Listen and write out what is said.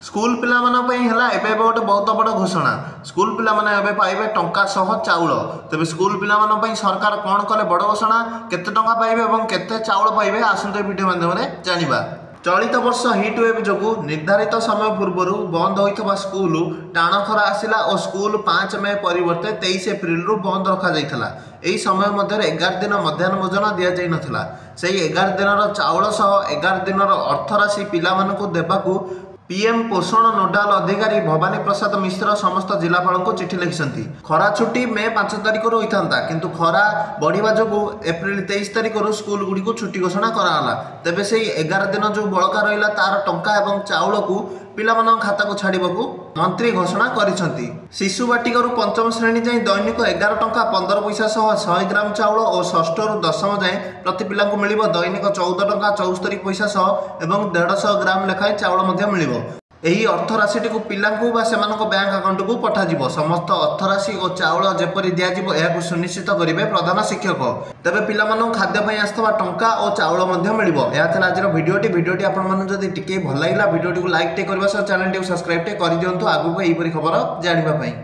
School पिला एबे गोटे बहुत बड़ घोषणा स्कूल पिला माने पाइबे टंका सह चाउल। तेज स्कूल पिला सरकार कौन कले बड़ घोषणा केते टंका पाइबे और केते चाउल पाइबे आसंत वीडियो माध्यम जानिबा। चलित वर्ष हिट वेव जो निर्धारित समय पूर्व बंद होता स्कूल टाण खरा आसला और स्कूल 5 मे परिवर्ते 23 एप्रिल बंद रखा जाइथला। एही समय मध्य 11 दिन मध्याह्न भोजन दि जाई नथिला। सेही 11 दिन चाउल सह 11 दिन अर्थराशि पिला मानकु देबाकू पीएम पोषण नोडाल अधिकारी भवानी प्रसाद मिश्र समस्त जिलापाल को चिठी लिखिं। खरा छुट्टी मे 5 तारिख होता किंतु खरा बढ़िया जो एप्रिल 23 तारिख स्कूल गुड़ी को छुट्टी घोषणा कराला। तेबे से 11 दिन जो बड़का रहा तार टंका एवं चाउल को पिला खाता को छाड़ू मंत्री घोषणा करिसेंती। शिशु बाटिका पंचम श्रेणी जाए दैनिक 11 टंका 15 पैसा सह 100 ग्राम चाउल और षष्ठ रु दशम जाए प्रति पिला मिल दैनिक 14 टंका 74 पैसा सह एवं 150 ग्राम लेखाएं चाउल मिल। यही अर्थराशि को पिलांकु बा सेमानक बैंक अकाउंट को पठाजिबो। समस्त अर्थराशि और चाउल जेपरि दियाजिबो एहाकु सुनिश्चित करिवे प्रधान शिक्षक। तेबे पिलामानक खाद्य पई आस्तबा टंका और चाउल मध्य मिलिबो। एहा थिला आजिर भिडियोटी आपण माने जदि टिके भल लागिला भिडियोटी को लाइक टे करबा सह चैनल टी सब्सक्राइब टे करि दियंतु आगु को एही परि खबर जानिबा पई।